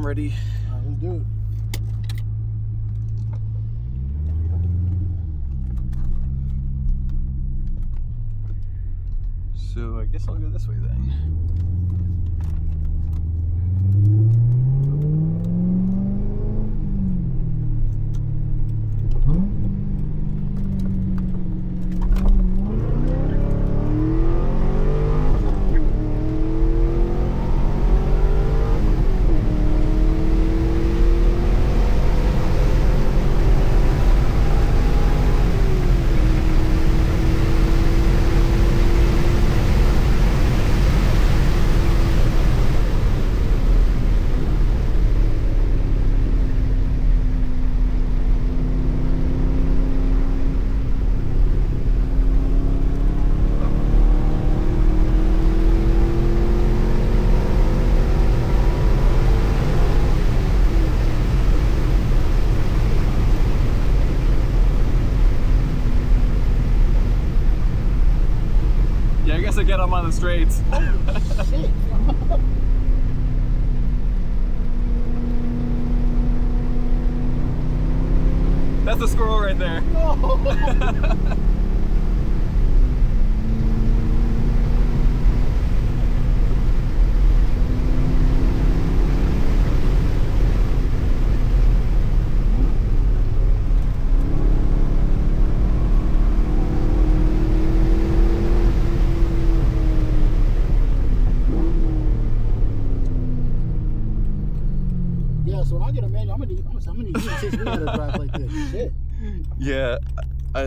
I'm ready. All right, let's do it. So I guess I'll go this way then. Yeah, I guess I get them on the straights. Oh, shit. That's a squirrel right there. No. Yeah, so when I get a manual, I'm gonna need you to teach me how to drive like this. Shit. Yeah,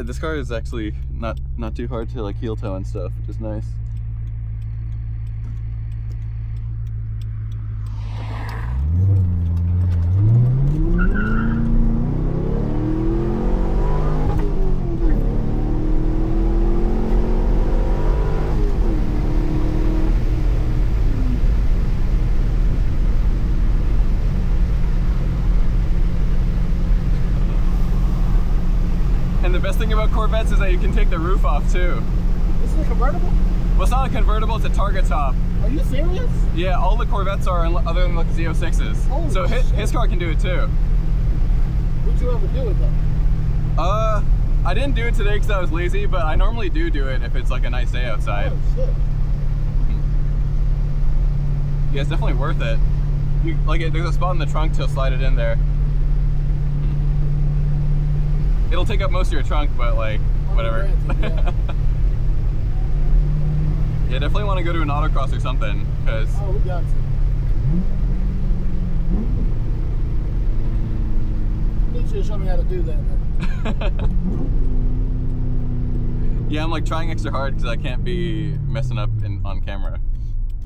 this car is actually not too hard to like heel toe and stuff, which is nice. And the best thing about Corvettes is that you can take the roof off too. This is a convertible? Well, it's not a convertible, it's a target top. Are you serious? Yeah, all the Corvettes are, other than like the Z06s. Holy So his car can do it too. Would you ever do it though? I didn't do it today because I was lazy, but I normally do it if it's like a nice day outside. Oh shit. Yeah, it's definitely worth it. There's a spot in the trunk to slide it in there. It'll take up most of your trunk, but like, whatever. Yeah. Yeah, definitely want to go to an autocross or something, because... Oh, we got to. You need you to show me how to do that. Yeah, I'm like trying extra hard because I can't be messing up on camera.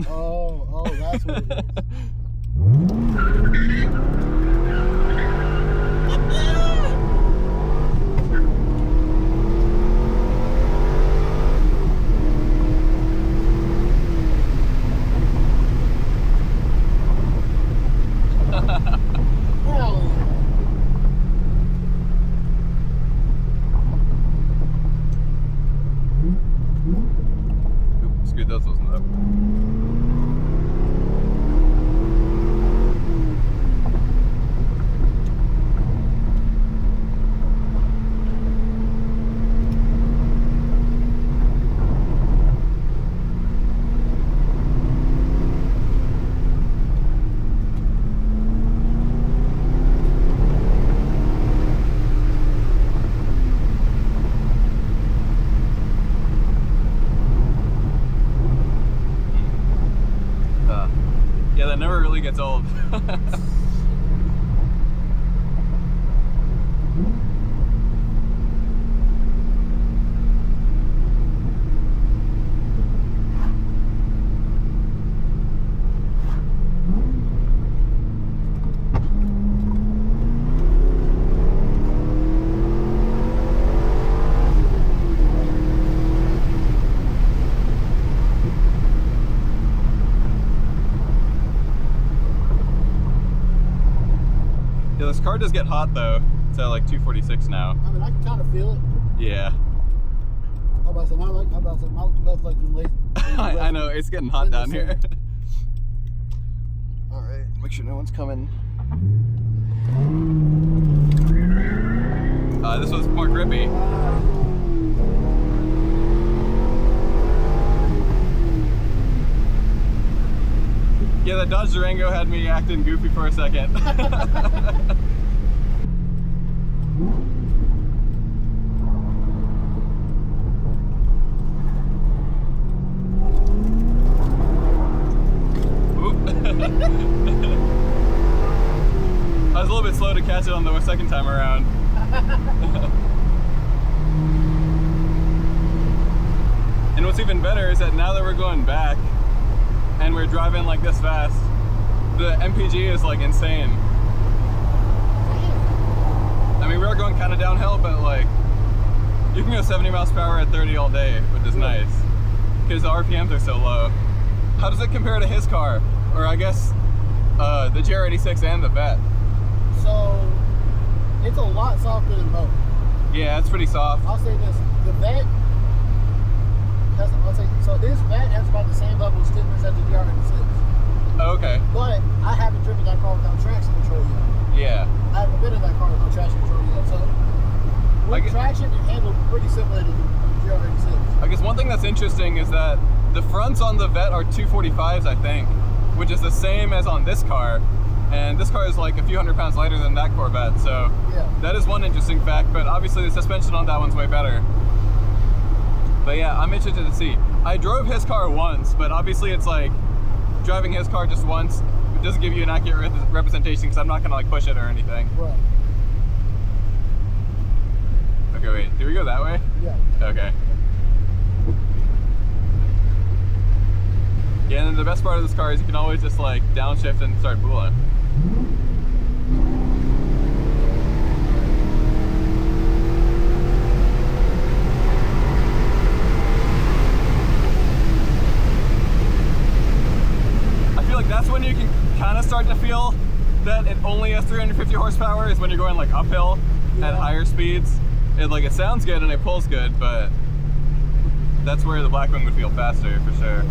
Oh, that's what it is. Screwed those wasn't up. Yeah, that never really gets old. Yeah, this car does get hot though. It's at like 246 now. I mean, I can kind of feel it. Yeah. How about my left leg's been late. I know, it's getting hot down here. All right. Make sure no one's coming. This was more grippy. Yeah, that Dodge Durango had me acting goofy for a second. I was a little bit slow to catch it on the second time around. And what's even better is that now that we're going back and we're driving like this fast, the MPG is like insane. I mean, we were going kind of downhill, but like you can go 70 miles per hour at 30 all day, which is nice because the RPMs are so low. How does it compare to his car? Or I guess the GR86 and the Vette? So it's a lot softer than both. Yeah, it's pretty soft. I'll say this: the Vette has, so this Vette has about the same level of stiffness as the GR86. Oh, okay. But I haven't driven that car without traction control yet. Yeah. I haven't been in that car without traction control yet. So with traction, it handled pretty similar to the GR86. I guess one thing that's interesting is that the fronts on the Vette are 245s, I think, which is the same as on this car. And this car is like a few hundred pounds lighter than that Corvette, so yeah, that is one interesting fact, but obviously the suspension on that one's way better. But yeah, I'm interested to see. I drove his car once, but obviously it's like, driving his car just once, it doesn't give you an accurate representation because I'm not gonna like push it or anything. Right. Okay, wait, do we go that way? Yeah. Okay. Yeah, and then the best part of this car is you can always just like downshift and start booling. I feel like that's when you can kind of start to feel that it only has 350 horsepower is when you're going like uphill at higher speeds. It sounds good and it pulls good, but that's where the Blackwing would feel faster for sure.